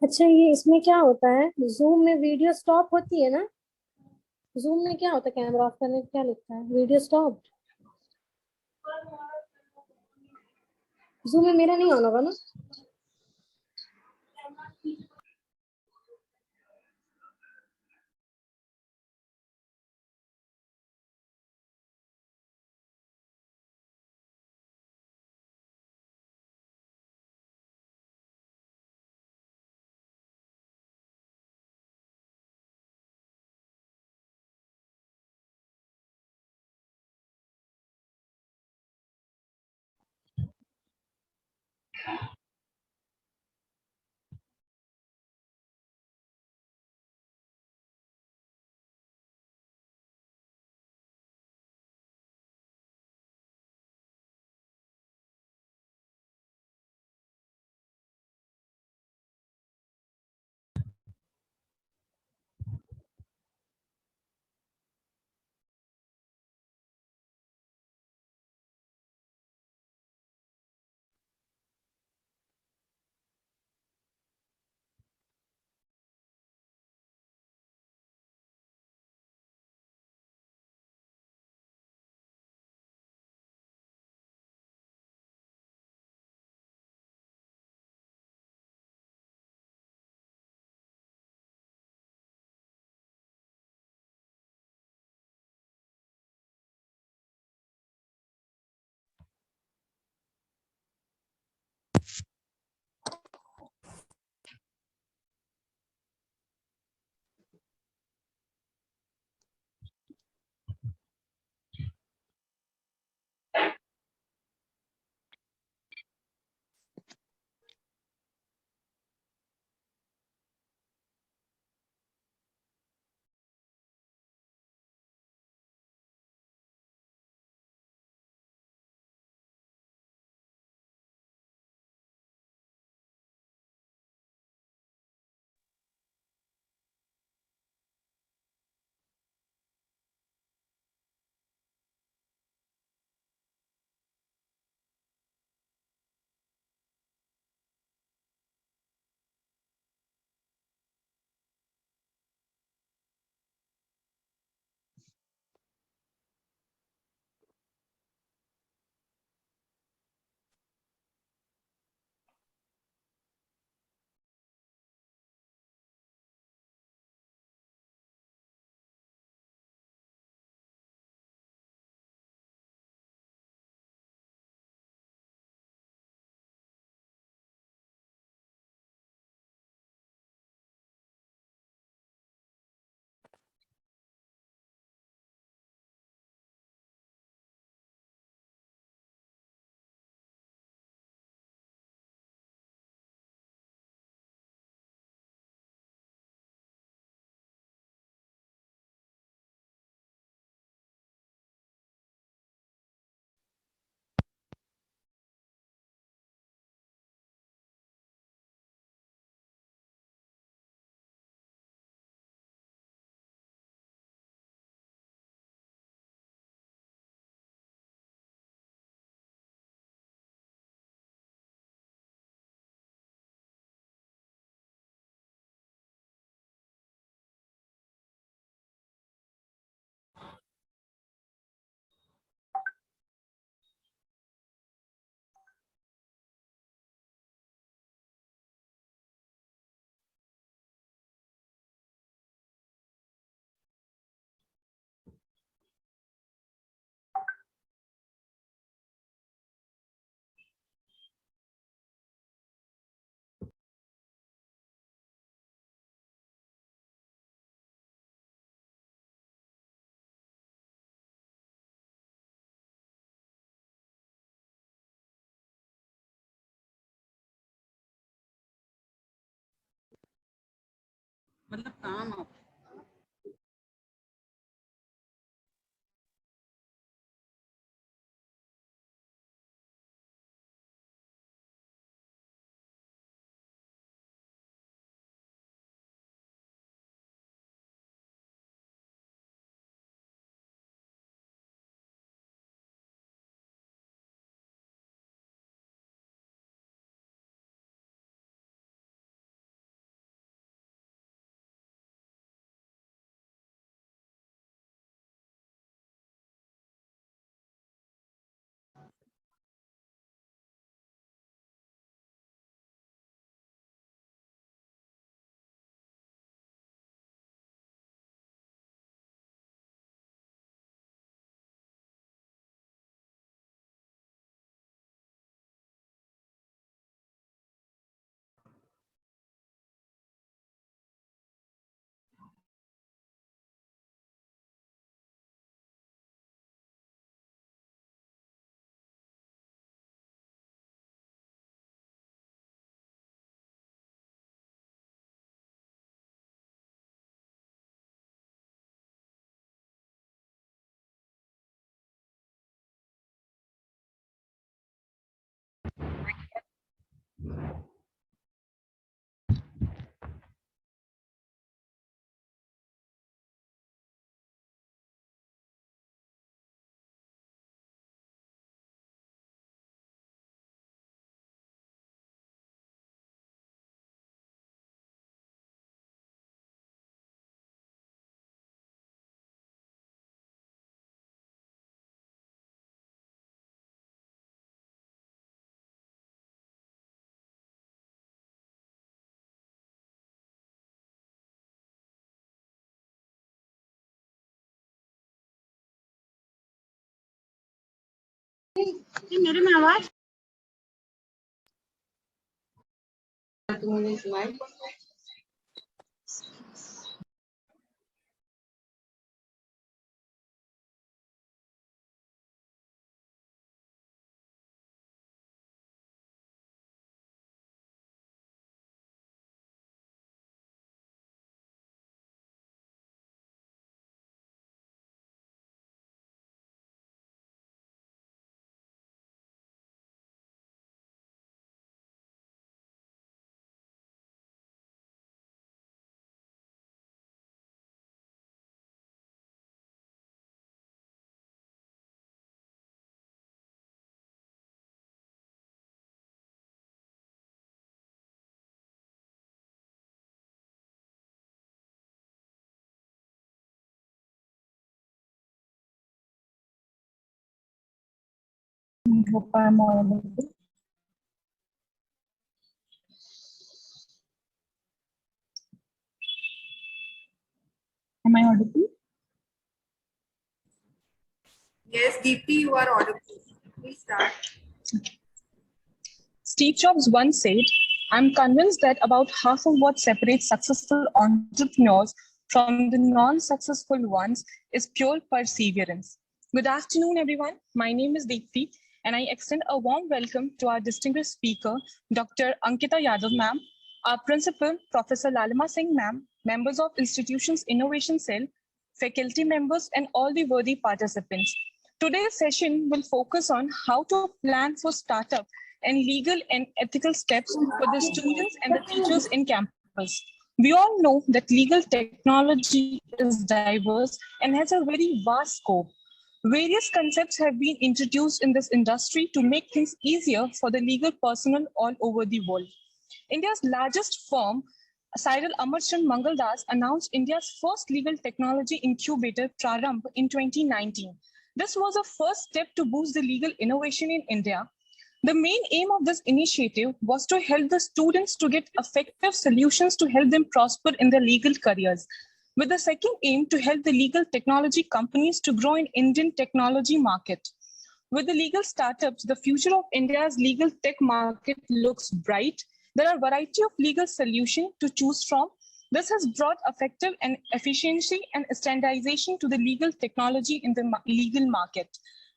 अच्छा, ये इसमें क्या होता है, जूम में वीडियो स्टॉप होती है ना? जूम में क्या होता है, कैमरा ऑफ करने पे क्या लिखता है, वीडियो स्टॉप? जूम में मेरा नहीं ऑन होगा ना? मतलब काम आप मेरे में आवाज Hope I'm audible. Am I audible? Yes, Deepti, you are audible. Please start. Steve Jobs once said, I'm convinced that about half of what separates successful entrepreneurs from the non-successful ones is pure perseverance. Good afternoon, everyone. My name is Deepti, and I extend a warm welcome to our distinguished speaker, Dr. Ankita Yadav ma'am, our principal, Professor Lalima Singh ma'am, members of institution's innovation cell, faculty members, and all the worthy participants. Today's session will focus on how to plan for startup and legal and ethical steps for the students and the teachers in campus. We all know that legal technology is diverse and has a very vast scope. Various concepts have been introduced in this industry to make things easier for the legal personnel all over the world. India's largest firm, Cyril Amarchand Mangaldas, announced India's first legal technology incubator, Prarambh, in 2019. This was a first step to boost the legal innovation in India. The main aim of this initiative was to help the students to get effective solutions to help them prosper in their legal careers, with the second aim to help the legal technology companies to grow in Indian technology market. With the legal startups, the future of India's legal tech market looks bright. There are a variety of legal solutions to choose from. This has brought effective and efficiency and standardization to the legal technology in the legal market.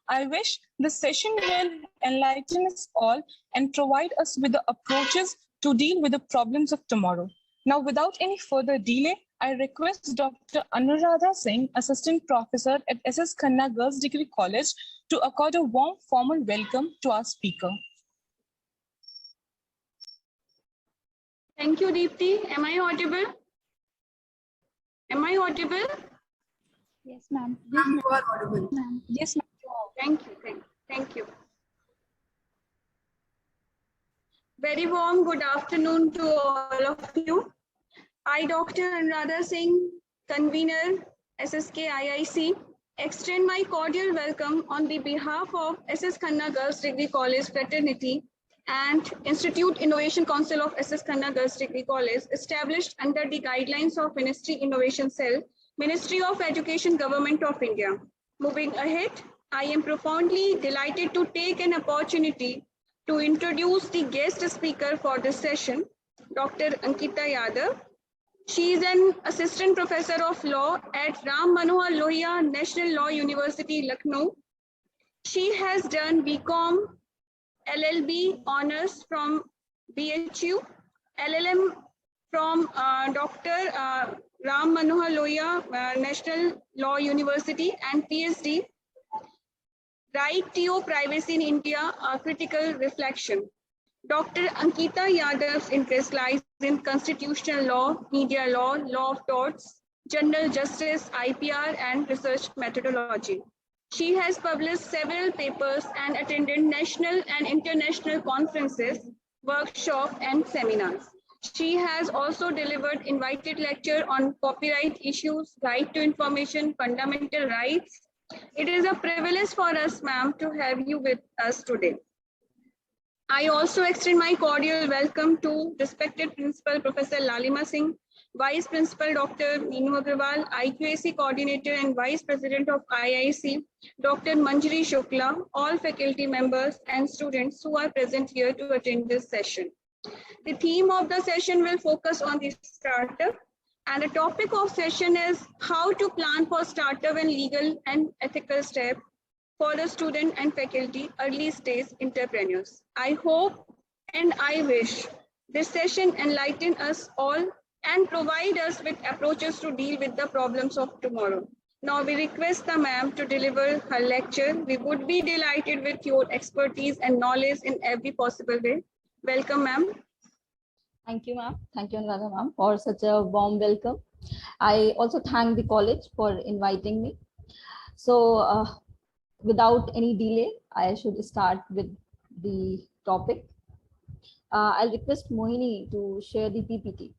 I wish this session will enlighten us all and provide us with the approaches to deal with the problems of tomorrow. Now, without any further delay, I request Dr. Anuradha Singh, Assistant Professor at SS Khanna Girls Degree College, to accord a warm formal welcome to our speaker. Thank you, Deepti. Am I audible? Am I audible? Yes, ma'am. You are audible. Yes, ma'am. Thank you. Thank you. Very warm good afternoon to all of you. I, Dr. Anuradha Singh, convener, SSK IIC, extend my cordial welcome on the behalf of SS Khanna Girls Degree College Fraternity and Institute Innovation Council of SS Khanna Girls Degree College, established under the guidelines of Ministry Innovation Cell, Ministry of Education, Government of India. Moving ahead, I am profoundly delighted to take an opportunity to introduce the guest speaker for this session, Dr. Ankita Yadav. She is an assistant professor of law at Ram Manohar Lohia National Law University, Lucknow. She has done BCom, LLB honors from BHU, LLM from Dr. Ram Manohar Lohia National Law University, and PhD, Right to Privacy in India, a Critical Reflection. Dr. Ankita Yadav's interest lies in constitutional law, media law, law of torts, general justice, IPR, and research methodology. She has published several papers and attended national and international conferences, workshops, and seminars. She has also delivered invited lecture on copyright issues, right to information, fundamental rights. It is a privilege for us, ma'am, to have you with us today. I also extend my cordial welcome to respected Principal Professor Lalima Singh, Vice Principal Dr. Neenu Agrawal, IQAC Coordinator and Vice President of IIC, Dr. Manjari Shukla, all faculty members and students who are present here to attend this session. The theme of the session will focus on the startup, and the topic of session is how to plan for startup and legal and ethical steps for the student and faculty early stage entrepreneurs. I hope and I wish this session enlighten us all and provide us with approaches to deal with the problems of tomorrow. Now we request the ma'am to deliver her lecture. We would be delighted with your expertise and knowledge in every possible way. Welcome, ma'am. Thank you, ma'am. Thank you, Anuradha, ma'am, for such a warm welcome. I also thank the college for inviting me. So, without any delay, I should start with the topic. I'll request Mohini to share the PPT.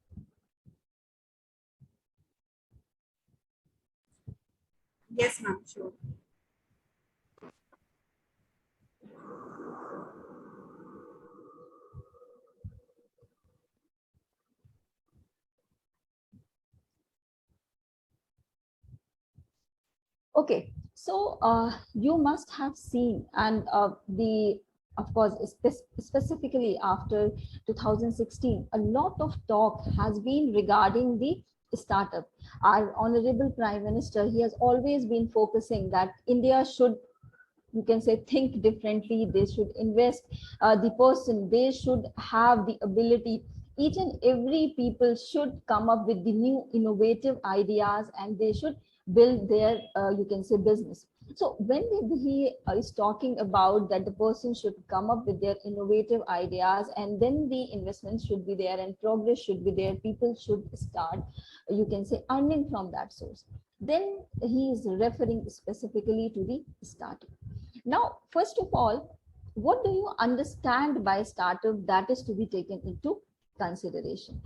Yes, ma'am, sure. Okay, so you must have seen, and of course, specifically after 2016, a lot of talk has been regarding the startup. Our Honorable Prime Minister, he has always been focusing that India should, you can say, think differently. They should invest the person, they should have the ability. Each and every people should come up with the new innovative ideas, and they should build their you can say business. So when he is talking about that the person should come up with their innovative ideas, and then the investment should be there and progress should be there, people should start, you can say, earning from that source, then he is referring specifically to the startup. Now, first of all, what do you understand by startup that is to be taken into consideration?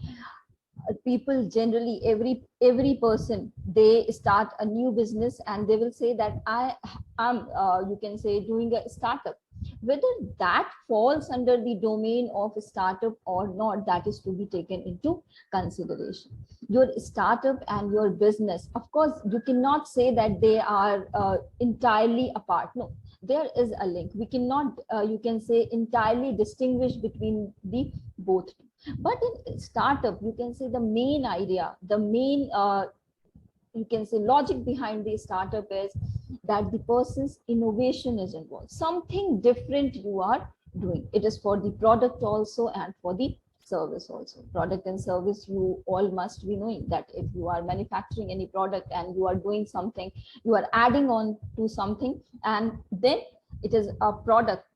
People generally, every person, they start a new business and they will say that I am you can say doing a startup. Whether that falls under the domain of a startup or not, that is to be taken into consideration. Your startup and your business, of course, you cannot say that they are entirely apart. No, there is a link. We cannot you can say entirely distinguish between the both. But in startup, you can say the main idea, the main you can say logic behind the startup is that the person's innovation is involved. Something different you are doing. It is for the product also and for the service also. Product and service, you all must be knowing that if you are manufacturing any product and you are doing something, you are adding on to something, and then it is a product.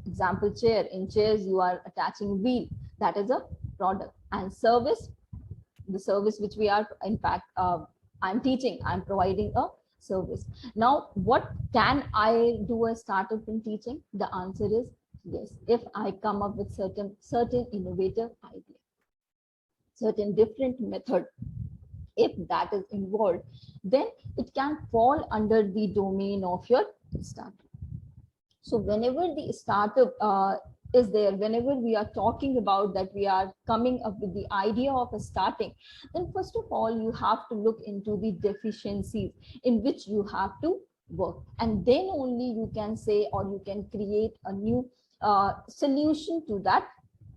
Example, chair. In chairs you are attaching wheel, that is a product. And service, the service which we are, in fact, I'm teaching, I'm providing a service. Now what can I do a startup in teaching? The answer is yes, if I come up with certain innovative idea, certain different method, if that is involved, then it can fall under the domain of your startup. So whenever the startup is there, whenever we are talking about that we are coming up with the idea of a starting, then first of all you have to look into the deficiencies in which you have to work, and then only you can say, or you can create a new solution to that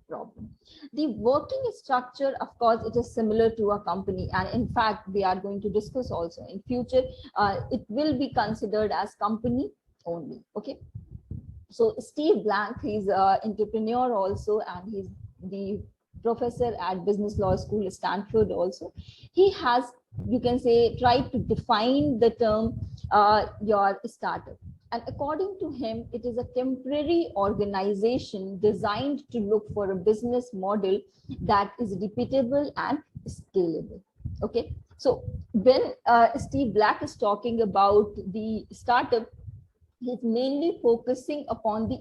problem. The working structure, of course, it is similar to a company, and in fact we are going to discuss also in future, it will be considered as company only. Okay. So Steve Blank, he's an entrepreneur also, and he's the professor at Business Law School, Stanford also. He has, you can say, tried to define the term your startup. And according to him, it is a temporary organization designed to look for a business model that is repeatable and scalable. Okay. So when Steve Black is talking about the startup, he's mainly focusing upon the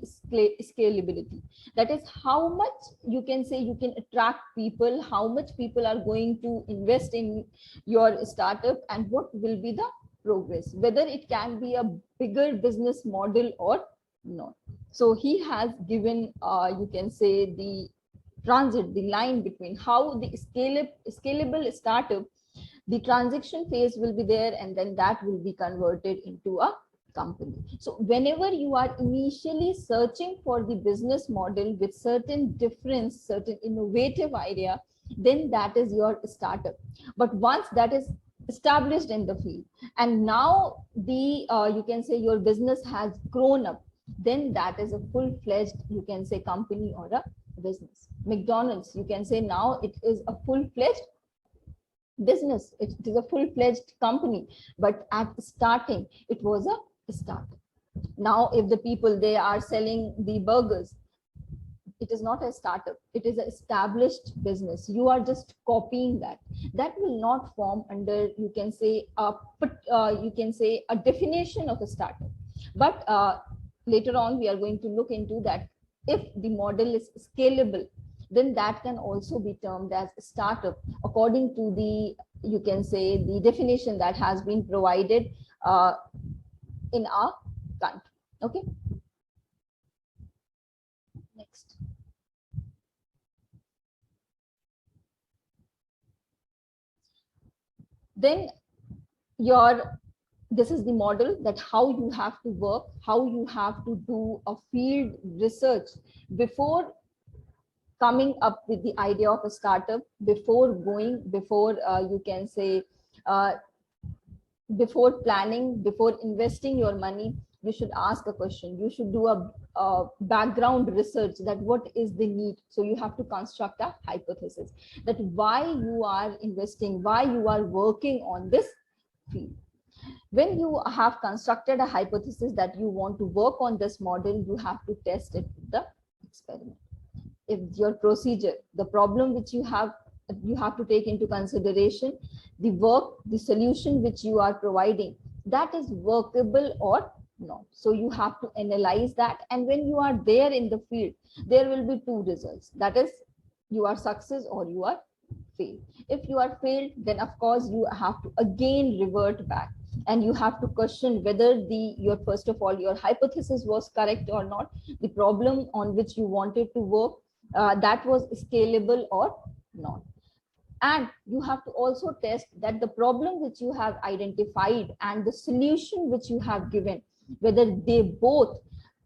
scalability. That is how much, you can say, you can attract people, how much people are going to invest in your startup, and what will be the progress, whether it can be a bigger business model or not. So he has given, you can say, the transit, the line between how the scalable startup, the transition phase will be there, and then that will be converted into a company. So whenever you are initially searching for the business model with certain difference, certain innovative idea, then that is your startup. But once that is established in the field, and now the you can say your business has grown up, then that is a full-fledged, you can say, company or a business. McDonald's, you can say now it is a full-fledged business, it is a full-fledged company, but at starting it was a startup. Now if the people, they are selling the burgers, it is not a startup, it is an established business. You are just copying that. That will not form under, you can say, a definition of a startup. But later on we are going to look into that. If the model is scalable, then that can also be termed as a startup according to the, you can say, the definition that has been provided in our country. Okay. Next. Then this is the model, that how you have to work, how you have to do a field research before coming up with the idea of a startup, before you can say, before planning, before investing your money, you should ask a question. You should do a background research, that what is the need. So you have to construct a hypothesis, that why you are investing, why you are working on this field. When you have constructed a hypothesis that you want to work on this model, you have to test it with the experiment. If your procedure, the problem which you have to take into consideration, the work, the solution which you are providing, that is workable or not. So you have to analyze that, and when you are there in the field, there will be two results, that is, you are success or you are failed. If you are failed, then of course you have to again revert back, and you have to question whether your first of all your hypothesis was correct or not, the problem on which you wanted to work, that was scalable or not. And you have to also test that the problem which you have identified and the solution which you have given, whether they both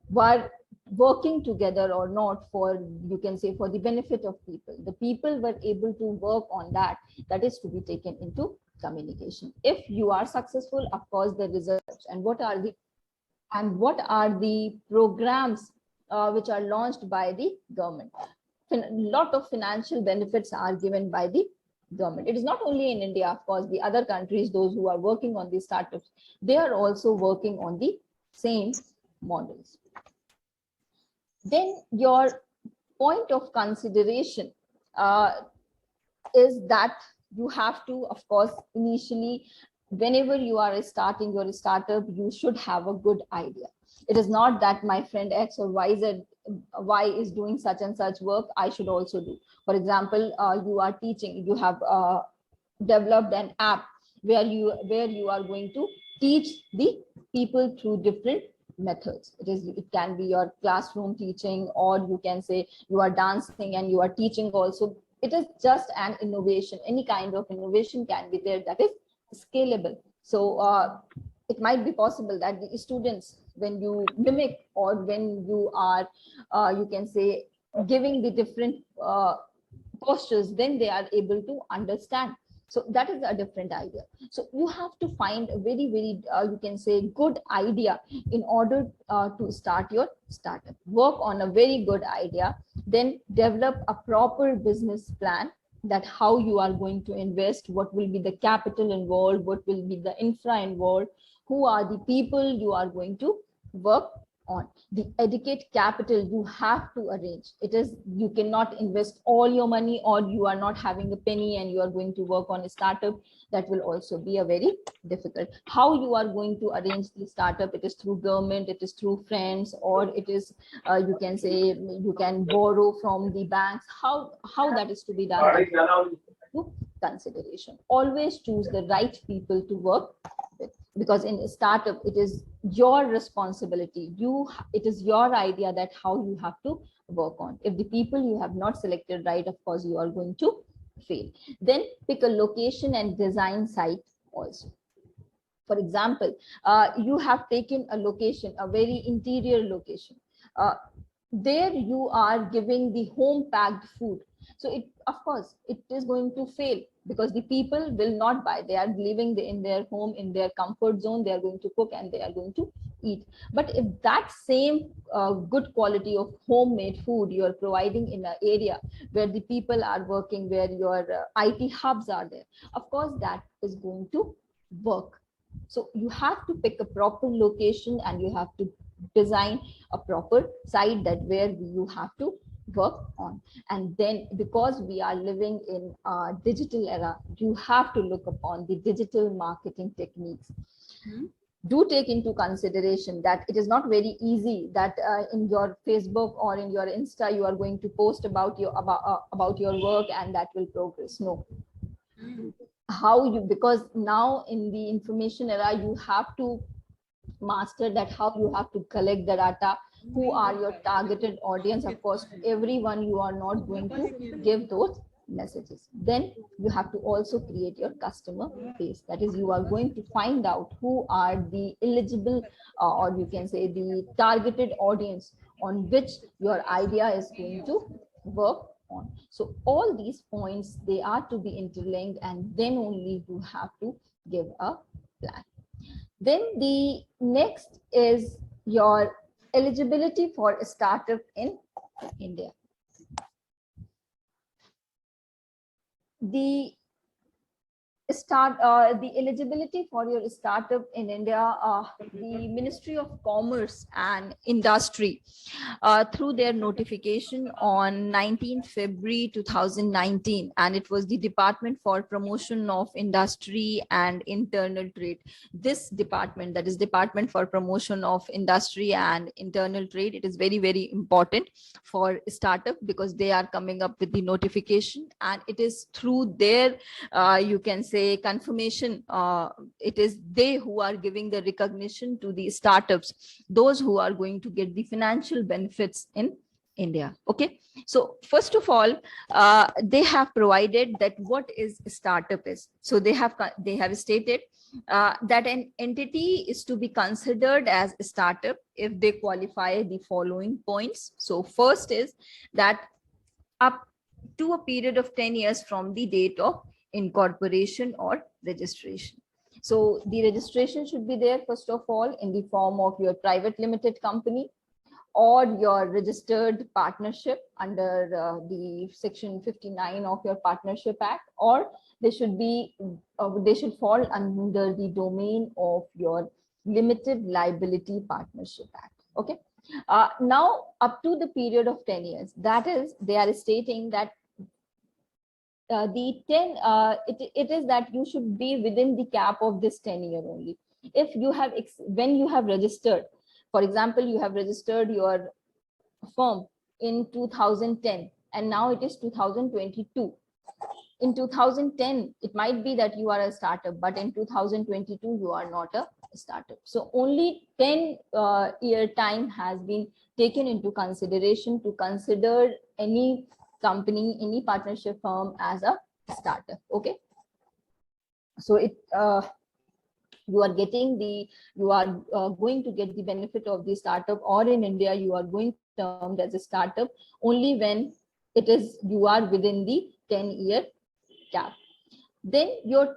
were working together or not, for, you can say, for the benefit of people. The people were able to work on that. That is to be taken into communication. If you are successful, of course, the results and what are the programs which are launched by the government. lot of financial benefits are given by the government. It is not only in India, of course, the other countries, those who are working on these startups, they are also working on the same models. Then your point of consideration is that you have to, of course, initially, whenever you are starting your startup, you should have a good idea. It is not that my friend X or Y is doing such and such work, I should also do. For example, you are teaching, you have developed an app where you are going to teach the people through different methods. It can be your classroom teaching, or you can say you are dancing and you are teaching also. It is just an innovation. Any kind of innovation can be there that is scalable. So it might be possible that the students, when you mimic or when you are you can say giving the different postures, then they are able to understand. So that is a different idea. So you have to find a very you can say good idea in order to start your startup. Work on a very good idea, then develop a proper business plan, that how you are going to invest, what will be the capital involved, what will be the infra involved, who are the people you are going to work on. The educate capital you have to arrange. It is, you cannot invest all your money, or you are not having a penny and you are going to work on a startup. That will also be a very difficult. How you are going to arrange the startup? It is through government, it is through friends, or it is you can say you can borrow from the banks. How that is to be done, to consideration. Always choose the right people to work with, because in a startup it is your responsibility. It is your idea that how you have to work on. If the people you have not selected right, of course you are going to fail. Then pick a location and design site also. For example, you have taken a location, a very interior location. There you are giving the home packed food. So it, of course, it is going to fail, because the people will not buy. They are living in their home, in their comfort zone. They are going to cook and they are going to eat. But if that same good quality of homemade food you are providing in an area where the people are working, where your IT hubs are there, of course that is going to work. So you have to pick a proper location and you have to design a proper site that where you have to work on. And then, because we are living in a digital era, you have to look upon the digital marketing techniques. Do take into consideration that it is not very easy that in your Facebook or in your Insta you are going to post about your work and that will progress. No. How you, because now in the information era you have to master that, how you have to collect the data, who are your targeted audience. Of course, everyone you are not going to give those messages. Then you have to also create your customer base. That is, you are going to find out who are the eligible or you can say the targeted audience on which your idea is going to work on. So all these points, they are to be interlinked, and then only you have to give a plan. Then the next is your eligibility for a startup in India. The eligibility for your startup in India, the Ministry of Commerce and Industry, through their notification on 19th February 2019, and it was the Department for Promotion of Industry and Internal Trade. This department, that is Department for Promotion of Industry and Internal Trade, it is very important for startup, because they are coming up with the notification, and it is through their you can say confirmation, it is they who are giving the recognition to the startups, those who are going to get the financial benefits in India. Okay, so first of all, they have provided that what is a startup is. So they have stated that an entity is to be considered as a startup if they qualify the following points. So first is that up to a period of 10 years from the date of incorporation or registration. So the registration should be there first of all in the form of your private limited company, or your registered partnership under the section 59 of your Partnership Act, or they should be they should fall under the domain of your Limited Liability Partnership Act. Okay. Now up to the period of 10 years, that is, they are stating that it is that you should be within the cap of this 10-year only. If you have when you have registered, for example, you have registered your firm in 2010 and now it is 2022. In 2010, it might be that you are a startup, but in 2022, you are not a startup. So only 10-year time has been taken into consideration to consider any company, any partnership firm as a startup. Okay. So you are getting going to get the benefit of the startup, or in India, you are going termed as a startup only when you are within the 10-year cap. Then your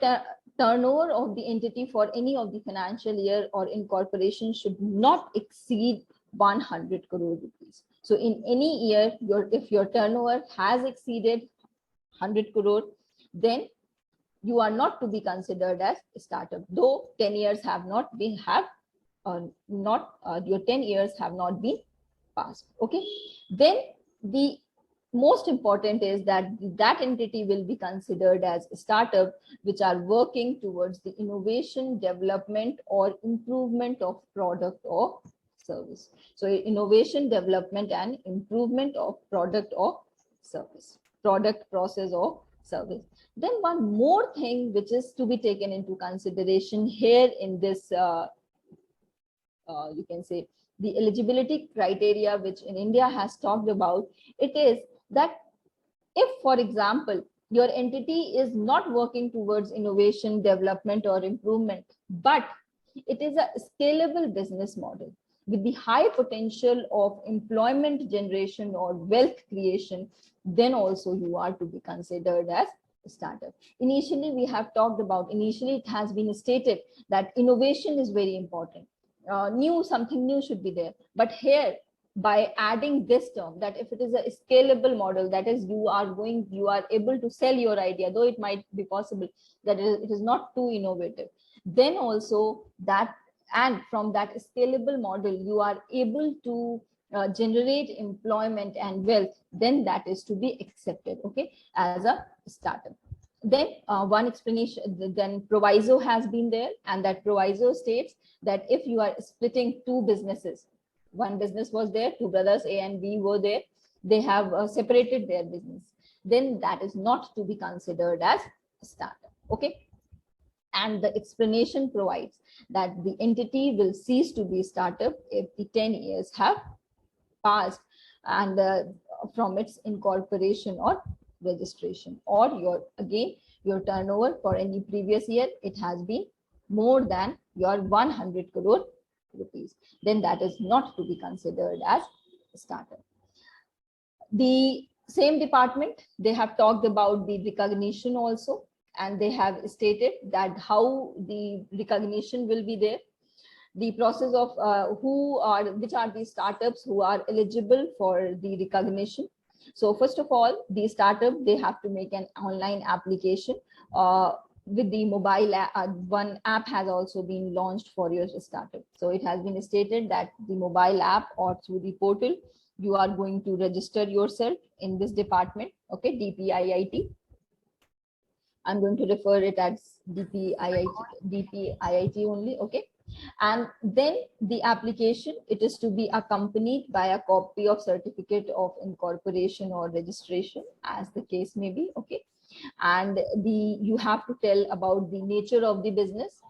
turnover of the entity for any of the financial year or incorporation should not exceed 100 crore rupees. So in any year, if your turnover has exceeded 100 crore, then you are not to be considered as a startup, though 10 years have not been your 10 years have not been passed. Okay. Then the most important is that that entity will be considered as a startup which are working towards the innovation, development, or improvement of product or service. So innovation, development, and improvement of product or service, product, process, or service. Then one more thing which is to be taken into consideration here in this, you can say, the eligibility criteria which in India has talked about, it is that if, for example, your entity is not working towards innovation, development, or improvement, but it is a scalable business model with the high potential of employment generation or wealth creation, then also you are to be considered as a startup. Initially, we have talked about, it has been stated that innovation is very important. Something new should be there. But here, by adding this term, that if it is a scalable model, that is, you are able to sell your idea, though it might be possible that it is not too innovative, then also that, and from that scalable model, you are able to generate employment and wealth, then that is to be accepted, okay, as a startup. Then one explanation, then proviso has been there, and that proviso states that if you are splitting two businesses, one business was there, two brothers A and B were there, they have separated their business, then that is not to be considered as a startup, okay. And the explanation provides that the entity will cease to be startup if the 10 years have passed and from its incorporation or registration, or your turnover for any previous year, it has been more than your 100 crore rupees, then that is not to be considered as a startup. The same department, they have talked about the recognition also, and they have stated that how the recognition will be there. The process of which are the startups who are eligible for the recognition. So first of all, the startup, they have to make an online application with the mobile app. One app has also been launched for your startup. So it has been stated that the mobile app or through the portal, you are going to register yourself in this department, okay, DPIIT. I'm going to refer it as DPIIT only, okay. And then the application, it is to be accompanied by a copy of certificate of incorporation or registration, as the case may be, okay. And you have to tell about the nature of the business.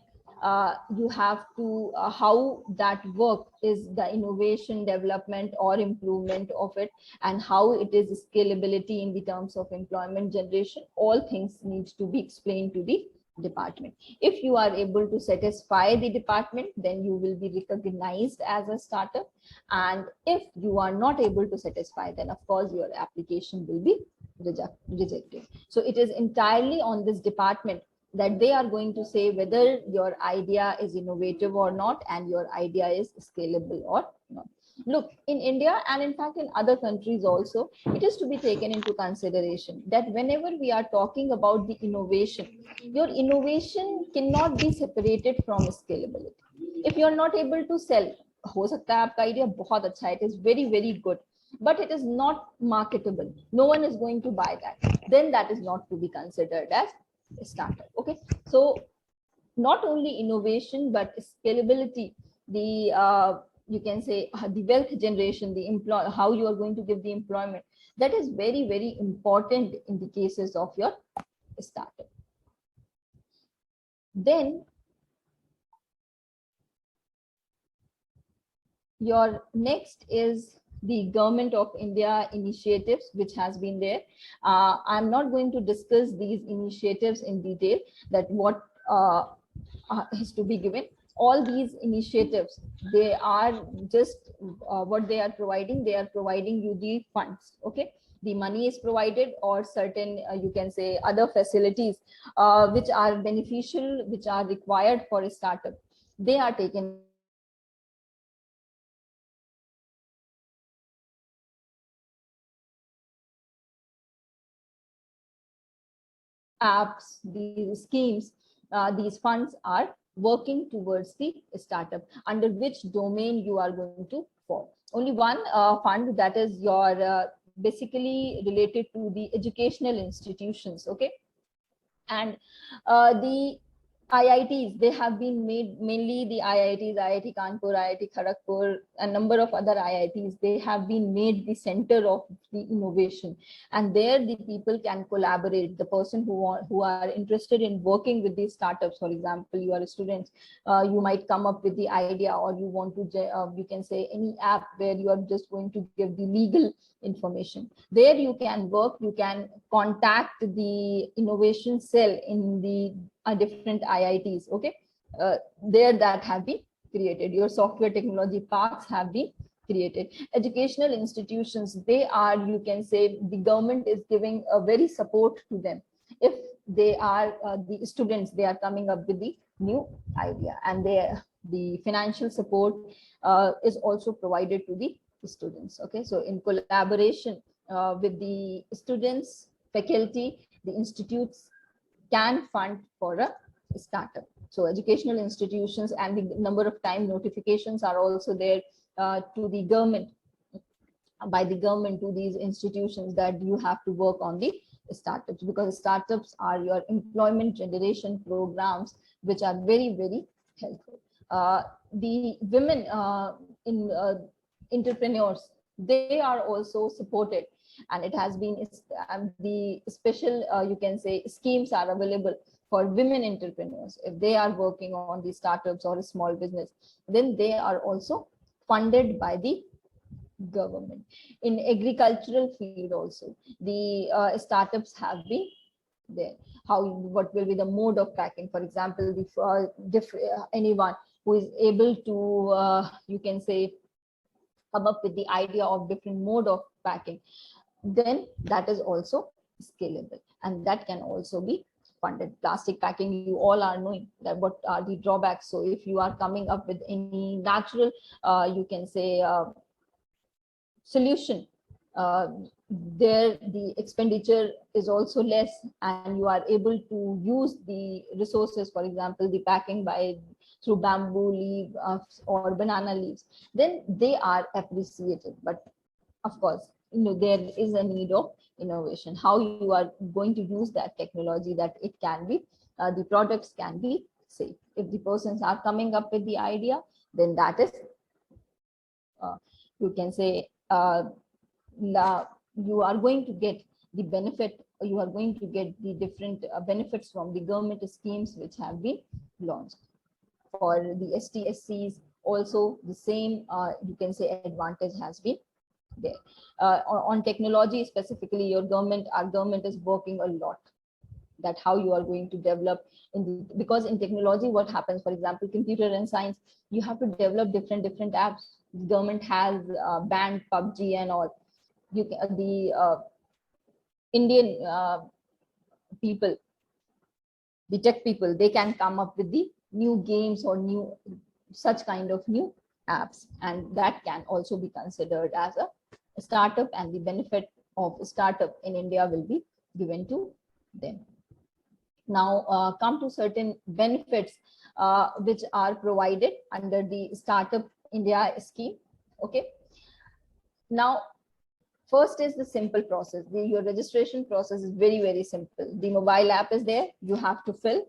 You have to how that work is, the innovation, development, or improvement of it, and how it is scalability in the terms of employment generation. All things need to be explained to the department. If you are able to satisfy the department, then you will be recognized as a startup. And if you are not able to satisfy, then of course your application will be rejected. So it is entirely on this department that they are going to say whether your idea is innovative or not, and your idea is scalable or not. Look, in India and in fact in other countries also, it is to be taken into consideration that whenever we are talking about the innovation, your innovation cannot be separated from scalability. If you are not able to sell, हो सकता है आपका idea बहुत अच्छा है, it is very very good, but it is not marketable, no one is going to buy that, then that is not to be considered as a startup. Okay, so not only innovation but scalability, the you can say the wealth generation, the employ, how you are going to give the employment, that is very very important in the cases of your startup. Then your next is the Government of India initiatives which has been there. I'm not going to discuss these initiatives in detail, that what is to be given. All these initiatives, they are just what they are providing you the funds. Okay, the money is provided, or certain you can say other facilities which are beneficial, which are required for a startup, they are taken apps, these schemes, these funds are working towards the startup, under which domain you are going to fall. Only one fund, that is your basically related to the educational institutions. Okay, and the IITs, they have been made, mainly the IITs, IIT Kanpur, IIT Kharagpur, a number of other IITs, they have been made the center of the innovation, and there the people can collaborate. The person who are interested in working with these startups, for example, you are students, you might come up with the idea, or you want to, you can say any app where you are just going to give the legal information. There you can work, you can contact the innovation cell in the different IITs. Okay, there that have been created. Your software technology parks have been created. Educational institutions, they are, you can say, the government is giving a very support to them. If they are the students, they are coming up with the new idea, and the financial support is also provided to the students. Okay, so in collaboration with the students, faculty, the institutes can fund for a startup. So educational institutions, and the number of time notifications are also there to the government, by the government to these institutions, that you have to work on the startups, because startups are your employment generation programs which are very very helpful. The women in entrepreneurs, they are also supported, and it has been the special you can say schemes are available for women entrepreneurs. If they are working on the startups or a small business, then they are also funded by the government. In agricultural field also, the startups have been there. How, what will be the mode of packing? For example, anyone who is able to you can say come up with the idea of different mode of packing, then that is also scalable, and that can also be funded. Plastic packing, you all are knowing that what are the drawbacks. So if you are coming up with any natural you can say solution, there the expenditure is also less, and you are able to use the resources, for example the packing by through bamboo leaf or banana leaves, then they are appreciated. But of course, there is a need of innovation, how you are going to use that technology, that it can be the products can be safe. If the persons are coming up with the idea, then that is you can say you are going to get the benefit, or you are going to get the different benefits from the government schemes which have been launched. For the STSCs also, the same you can say advantage has been there. On technology specifically, our government is working a lot, that how you are going to develop because in technology what happens, for example computer and science, you have to develop different apps. The government has banned PUBG and all. The Indian people, the tech people, they can come up with the new games or new such kind of new apps, and that can also be considered as a startup, and the benefit of startup in India will be given to them. Now come to certain benefits which are provided under the Startup India scheme. Okay. Now, first is the simple process. Your registration process is very, very simple. The mobile app is there. You have to fill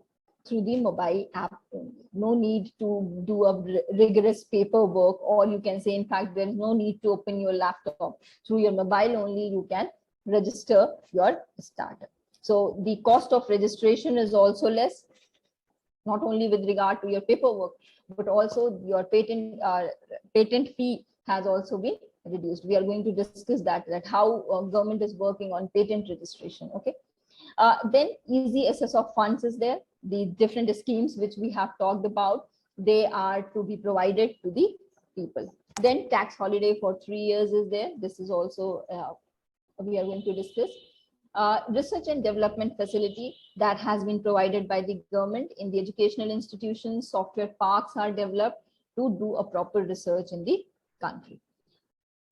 through the mobile app only. No need to do a rigorous paperwork, or you can say, in fact, there is no need to open your laptop. Through your mobile only, you can register your startup. So the cost of registration is also less, not only with regard to your paperwork, but also your patent fee has also been reduced. We are going to discuss that how government is working on patent registration. Okay. Then easy access of funds is there. The different schemes which we have talked about, they are to be provided to the people. Then tax holiday for 3 years is there. This is also we are going to discuss. Research and development facility that has been provided by the government in the educational institutions. Software parks are developed to do a proper research in the country.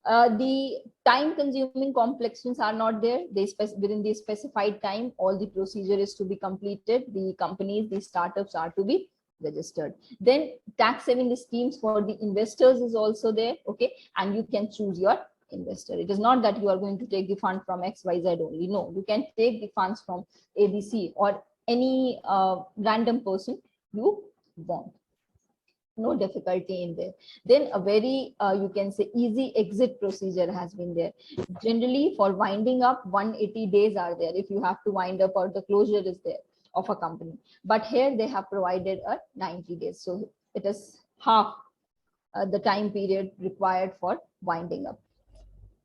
The time consuming complexities are not there. Within the specified time, all the procedure is to be completed. The companies, the startups are to be registered. Then tax saving schemes for the investors is also there. Okay. And you can choose your investor. It is not that you are going to take the fund from XYZ only. No, you can take the funds from ABC or any random person you want. No difficulty in there. Then a very you can say easy exit procedure has been there. Generally for winding up, 180 days are there if you have to wind up, or the closure is there of a company. But here they have provided a 90 days. So it is half the time period required for winding up.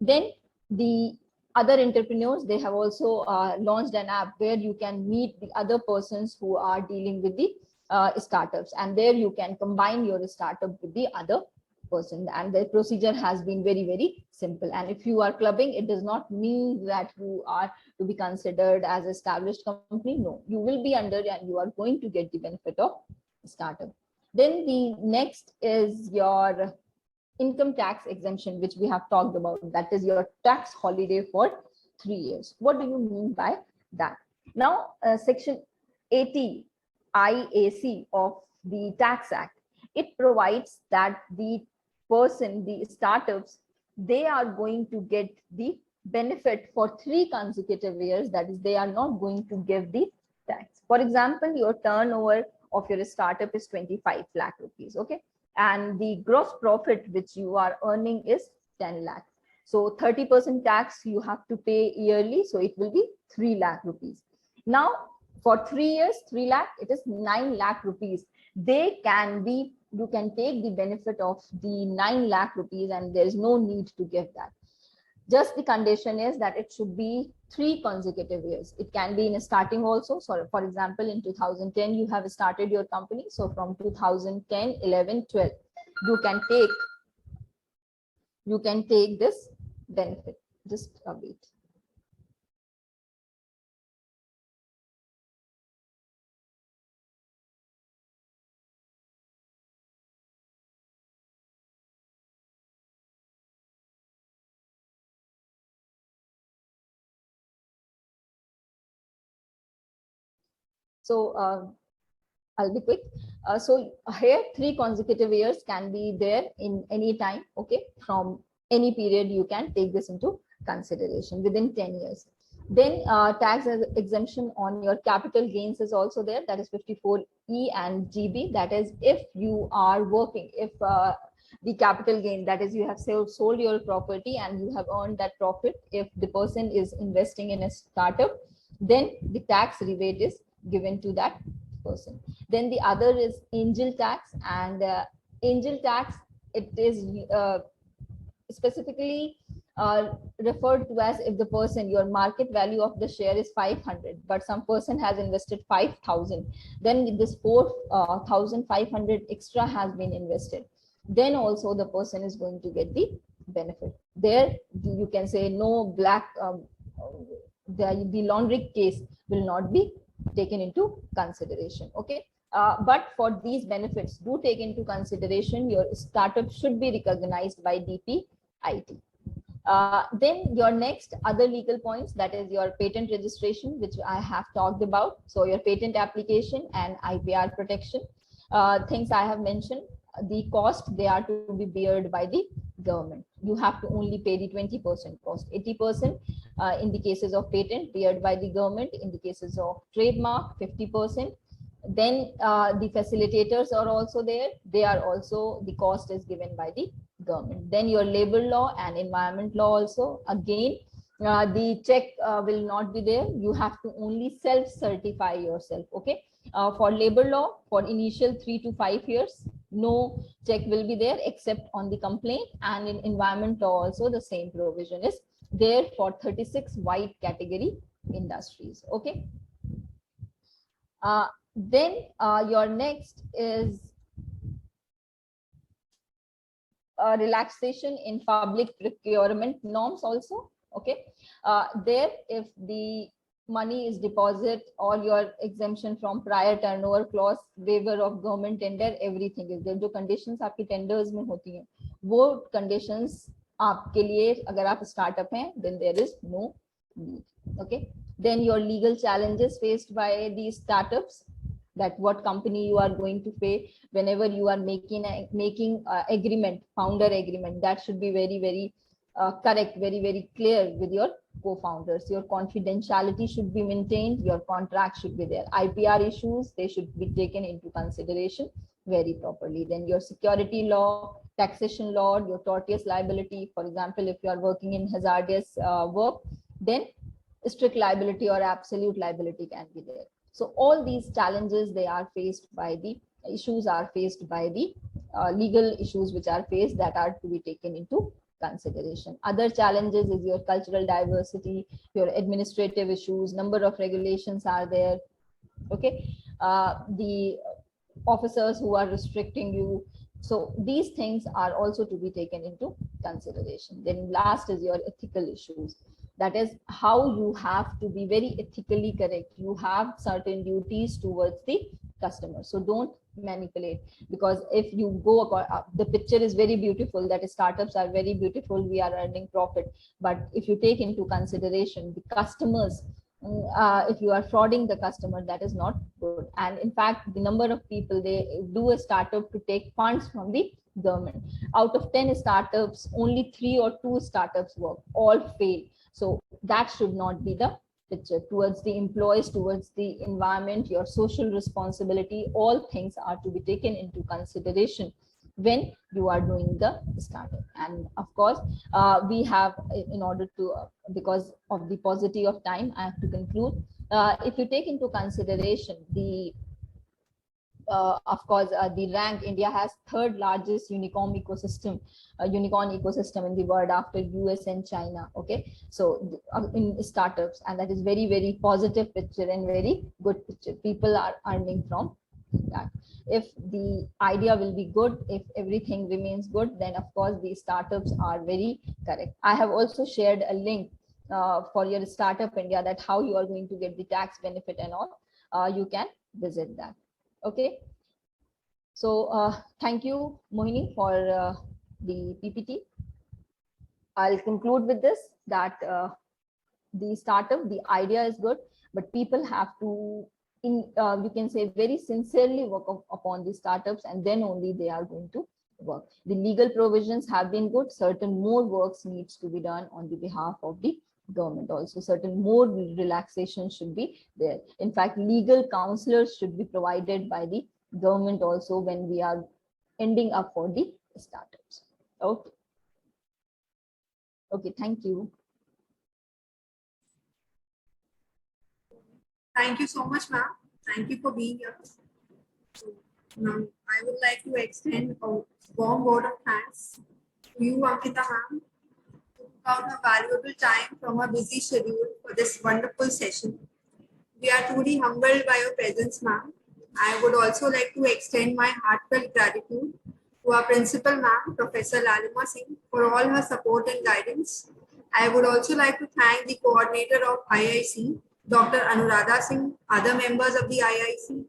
Then the other entrepreneurs, they have also launched an app where you can meet the other persons who are dealing with the startups, and there you can combine your startup with the other person, and the procedure has been very, very simple. And if you are clubbing, it does not mean that you are to be considered as established company. No, you will be under, and you are going to get the benefit of startup. Then the next is your income tax exemption, which we have talked about. That is your tax holiday for 3 years. What do you mean by that? Now, section 80 IAC of the Tax Act, it provides that the person, the startups, they are going to get the benefit for 3 consecutive years. That is, they are not going to give the tax. For example, your turnover of your startup is 25 lakh rupees. Okay. And the gross profit which you are earning is 10 lakh. So 30% tax you have to pay yearly. So it will be 3 lakh rupees. Now, for 3 years, 3 lakh, it is 9 lakh rupees. You can take the benefit of the 9 lakh rupees, and there is no need to give that. Just the condition is that it should be 3 consecutive years. It can be in a starting also. So for example, in 2010, you have started your company. So from 2010, 11, 12, you can take this benefit. Just a bit. So I'll be quick. So here 3 consecutive years can be there in any time. Okay, from any period you can take this into consideration within 10 years. Then tax exemption on your capital gains is also there. That is 54E and GB. That is, if you are working, if the capital gain, that is, you have sold your property and you have earned that profit. If the person is investing in a startup, then the tax rebate is given to that person. Then the other is angel tax, and angel tax, it is specifically referred to as if the person, your market value of the share is 500, but some person has invested 5,000, then this 4,500 extra has been invested, then also the person is going to get the benefit. There you can say no black, the laundry case will not be taken into consideration. Okay. But for these benefits, do take into consideration your startup should be recognized by DPIT. Then your next other legal points, that is your patent registration, which I have talked about. So your patent application and IPR protection, things I have mentioned. The cost, they are to be beared by the government. You have to only pay the 20% cost. 80% in the cases of patent beared by the government. In the cases of trademark, 50%. Then the facilitators are also there. They are also, the cost is given by the government. Then your labor law and environment law also, again, the check will not be there. You have to only self-certify yourself. Okay. For labor law, for initial 3 to 5 years, no check will be there except on the complaint. And in environment law also, the same provision is there for 36 white category industries. Okay. Then your next is relaxation in public procurement norms also. Okay. There, if the money is deposit or your exemption from prior turnover clause, waiver of government tender, everything is there. जो conditions आपकी tenders में होती हैं, वो conditions आपके लिए अगर आप startup हैं, then there is no need. Okay. Then your legal challenges faced by these startups, that what company you are going to pay whenever you are making agreement, founder agreement, that should be very, very correct, very, very clear with your co-founders. Your confidentiality should be maintained, your contract should be there. IPR issues, they should be taken into consideration very properly. Then your security law, taxation law, your tortious liability. For example, if you are working in hazardous work, then strict liability or absolute liability can be there. So all these challenges, they are faced by the issues are faced by the legal issues which are faced, that are to be taken into consideration. Other challenges is your cultural diversity, your administrative issues, number of regulations are there. Okay. The officers who are restricting you. So these things are also to be taken into consideration. Then last is your ethical issues. That is how you have to be very ethically correct. You have certain duties towards the customer. So don't manipulate, because if you go, the picture is very beautiful, that is startups are very beautiful, we are earning profit. But if you take into consideration the customers, if you are frauding the customer, that is not good. And in fact, the number of people, they do a startup to take funds from the government. Out of 10 startups, only 3 or 2 startups work, all fail. So that should not be the picture. Towards the employees, towards the environment, your social responsibility, all things are to be taken into consideration when you are doing the startup. And of course, we have, in order to, because of the paucity of time, I have to conclude. If you take into consideration the of course, the rank, India has 3rd largest unicorn ecosystem in the world after US and China. Okay, so in startups, and that is very, very positive picture and very good picture. People are earning from that. If the idea will be good, if everything remains good, then of course the startups are very correct. I have also shared a link for your Startup India, that how you are going to get the tax benefit and all. You can visit that. Okay, so thank you, Mohini, for the PPT. I'll conclude with this, that the startup, the idea is good, but people have to, you can say, very sincerely work upon the startups, and then only they are going to work. The legal provisions have been good. Certain more works needs to be done on the behalf of the government. Also, certain more relaxation should be there. In fact, legal counselors should be provided by the government also when we are ending up for the startups. Okay. Okay, thank you. Thank you so much, ma'am. Thank you for being here. So, now, I would like to extend a warm word of thanks to you, Ankita ma'am, who took out her valuable time from her busy schedule for this wonderful session. We are truly humbled by your presence, ma'am. I would also like to extend my heartfelt gratitude to our principal, ma'am, Professor Lalima Singh, for all her support and guidance. I would also like to thank the coordinator of IIC, Dr. Anuradha Singh, other members of the IIC,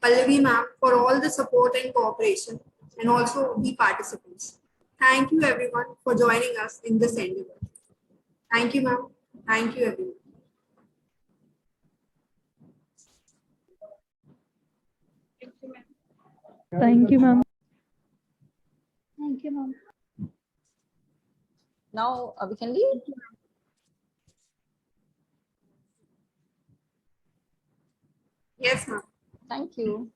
Pallavi ma'am for all the support and cooperation, and also the participants. Thank you everyone for joining us in this endeavor. Thank you ma'am. Thank you everyone. Thank you, ma'am. Thank you, ma'am. Now we can leave. Yes ma'am. Thank you.